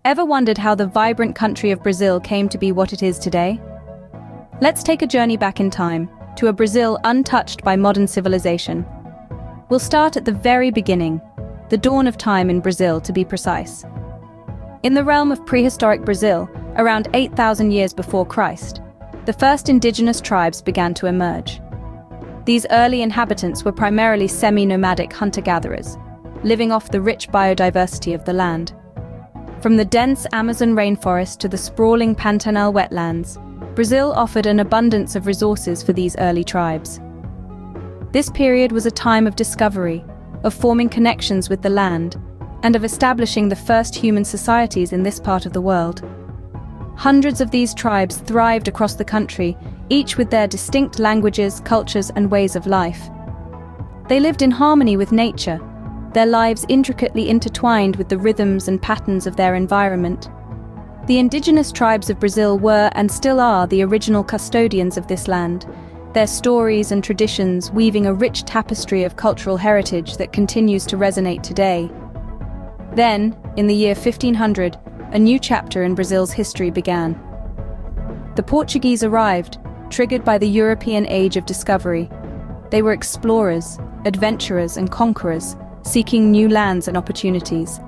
Ever wondered how the vibrant country of Brazil came to be what it is today? Let's take a journey back in time, to a Brazil untouched by modern civilization. We'll start at the very beginning, the dawn of time in Brazil to be precise. In the realm of prehistoric Brazil, around 8,000 years before Christ, the first indigenous tribes began to emerge. These early inhabitants were primarily semi-nomadic hunter-gatherers, living off the rich biodiversity of the land. From the dense Amazon rainforest to the sprawling Pantanal wetlands, Brazil offered an abundance of resources for these early tribes. This period was a time of discovery, of forming connections with the land, and of establishing the first human societies in this part of the world. Hundreds of these tribes thrived across the country, each with their distinct languages, cultures, and ways of life. They lived in harmony with nature, their lives intricately intertwined with the rhythms and patterns of their environment. The indigenous tribes of Brazil were, and still are, the original custodians of this land, their stories and traditions weaving a rich tapestry of cultural heritage that continues to resonate today. Then, in the year 1500, a new chapter in Brazil's history began. The Portuguese arrived, triggered by the European age of discovery. They were explorers, adventurers, and conquerors, seeking new lands and opportunities.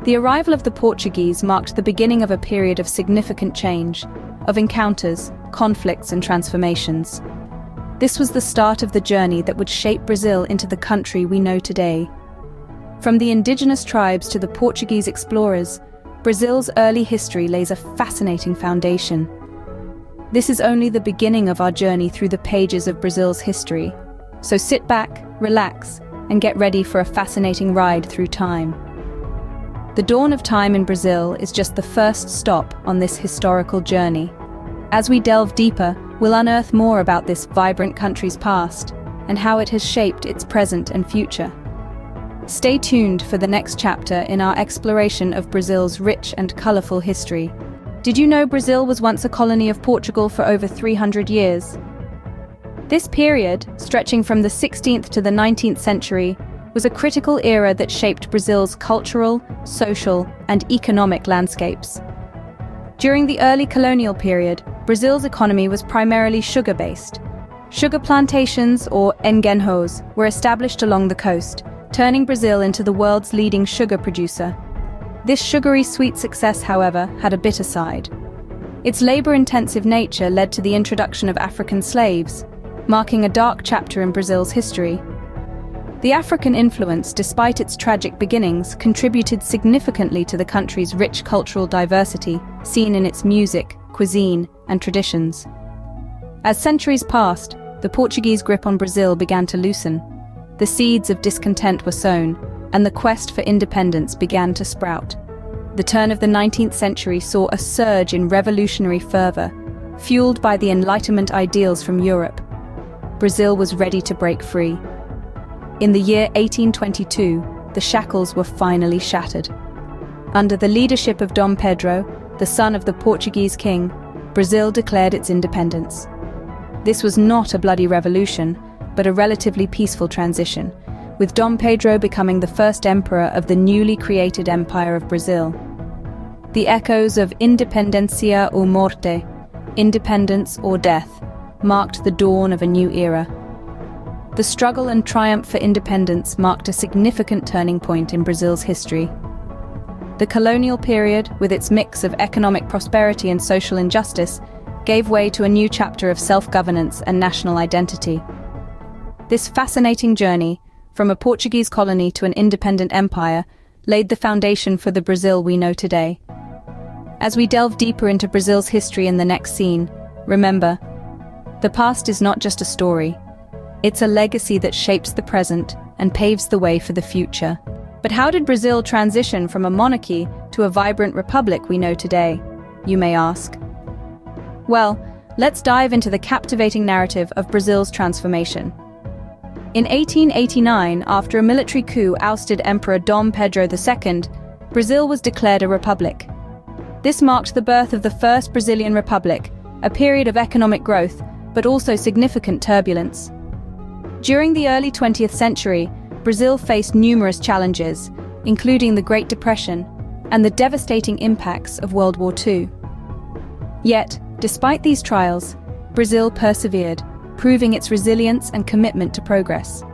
The arrival of the Portuguese marked the beginning of a period of significant change, of encounters, conflicts, and transformations. This was the start of the journey that would shape Brazil into the country we know today. From the indigenous tribes to the Portuguese explorers, Brazil's early history lays a fascinating foundation. This is only the beginning of our journey through the pages of Brazil's history. So sit back, relax, and get ready for a fascinating ride through time. The dawn of time in Brazil is just the first stop on this historical journey. As we delve deeper, we'll unearth more about this vibrant country's past and how it has shaped its present and future. Stay tuned for the next chapter in our exploration of Brazil's rich and colorful history. Did you know Brazil was once a colony of Portugal for over 300 years? This period, stretching from the 16th to the 19th century, was a critical era that shaped Brazil's cultural, social, and economic landscapes. During the early colonial period, Brazil's economy was primarily sugar-based. Sugar plantations, or engenhos, were established along the coast, turning Brazil into the world's leading sugar producer. This sugary sweet success, however, had a bitter side. Its labor-intensive nature led to the introduction of African slaves, marking a dark chapter in Brazil's history. The African influence, despite its tragic beginnings, contributed significantly to the country's rich cultural diversity, seen in its music, cuisine, and traditions. As centuries passed, the Portuguese grip on Brazil began to loosen. The seeds of discontent were sown, and the quest for independence began to sprout. The turn of the 19th century saw a surge in revolutionary fervor, fueled by the Enlightenment ideals from Europe. Brazil was ready to break free. In the year 1822, the shackles were finally shattered. Under the leadership of Dom Pedro, the son of the Portuguese king, Brazil declared its independence. This was not a bloody revolution, but a relatively peaceful transition, with Dom Pedro becoming the first emperor of the newly created Empire of Brazil. The echoes of Independencia ou Morte, independence or death, marked the dawn of a new era. The struggle and triumph for independence marked a significant turning point in Brazil's history. The colonial period, with its mix of economic prosperity and social injustice, gave way to a new chapter of self-governance and national identity. This fascinating journey, from a Portuguese colony to an independent empire, laid the foundation for the Brazil we know today. As we delve deeper into Brazil's history in the next scene, remember, the past is not just a story. It's a legacy that shapes the present and paves the way for the future. But how did Brazil transition from a monarchy to a vibrant republic we know today, you may ask? Well, let's dive into the captivating narrative of Brazil's transformation. In 1889, after a military coup ousted Emperor Dom Pedro II, Brazil was declared a republic. This marked the birth of the first Brazilian republic, a period of economic growth, but also significant turbulence. During the early 20th century, Brazil faced numerous challenges, including the Great Depression, and the devastating impacts of World War II. Yet, despite these trials, Brazil persevered, proving its resilience and commitment to progress.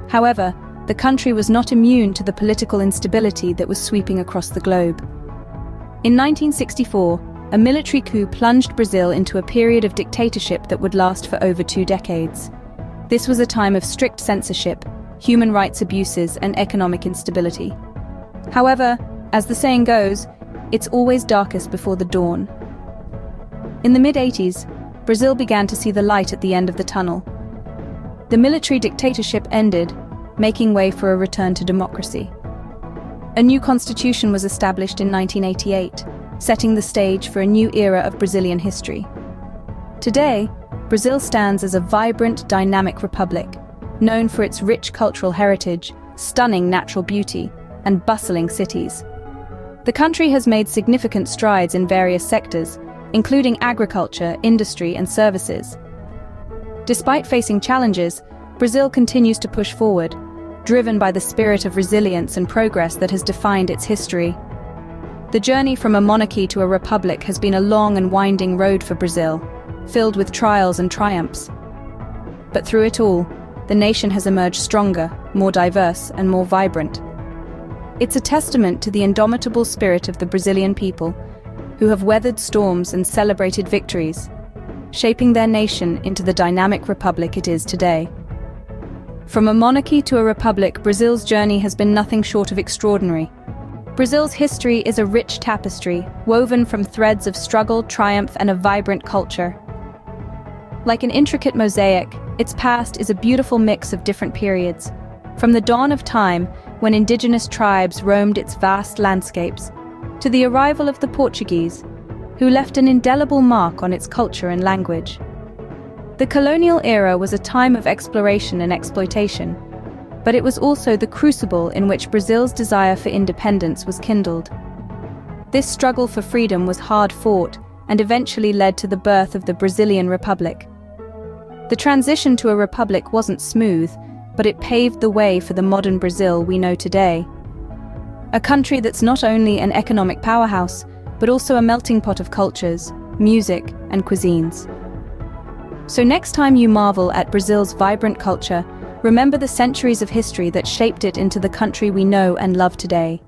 However, the country was not immune to the political instability that was sweeping across the globe. In 1964, a military coup plunged Brazil into a period of dictatorship that would last for over 2 decades. This was a time of strict censorship, human rights abuses, and economic instability. However, as the saying goes, it's always darkest before the dawn. In the mid-80s, Brazil began to see the light at the end of the tunnel. The military dictatorship ended, making way for a return to democracy. A new constitution was established in 1988, setting the stage for a new era of Brazilian history. Today, Brazil stands as a vibrant, dynamic republic, known for its rich cultural heritage, stunning natural beauty, and bustling cities. The country has made significant strides in various sectors, including agriculture, industry, and services. Despite facing challenges, Brazil continues to push forward, driven by the spirit of resilience and progress that has defined its history. The journey from a monarchy to a republic has been a long and winding road for Brazil, filled with trials and triumphs. But through it all, the nation has emerged stronger, more diverse, and more vibrant. It's a testament to the indomitable spirit of the Brazilian people, who have weathered storms and celebrated victories, shaping their nation into the dynamic republic it is today. From a monarchy to a republic, Brazil's journey has been nothing short of extraordinary. Brazil's history is a rich tapestry, woven from threads of struggle, triumph, and a vibrant culture. Like an intricate mosaic, its past is a beautiful mix of different periods. From the dawn of time, when indigenous tribes roamed its vast landscapes, to the arrival of the Portuguese, who left an indelible mark on its culture and language. The colonial era was a time of exploration and exploitation, but it was also the crucible in which Brazil's desire for independence was kindled. This struggle for freedom was hard-fought and eventually led to the birth of the Brazilian Republic. The transition to a republic wasn't smooth, but it paved the way for the modern Brazil we know today. A country that's not only an economic powerhouse, but also a melting pot of cultures, music, and cuisines. So next time you marvel at Brazil's vibrant culture, remember the centuries of history that shaped it into the country we know and love today.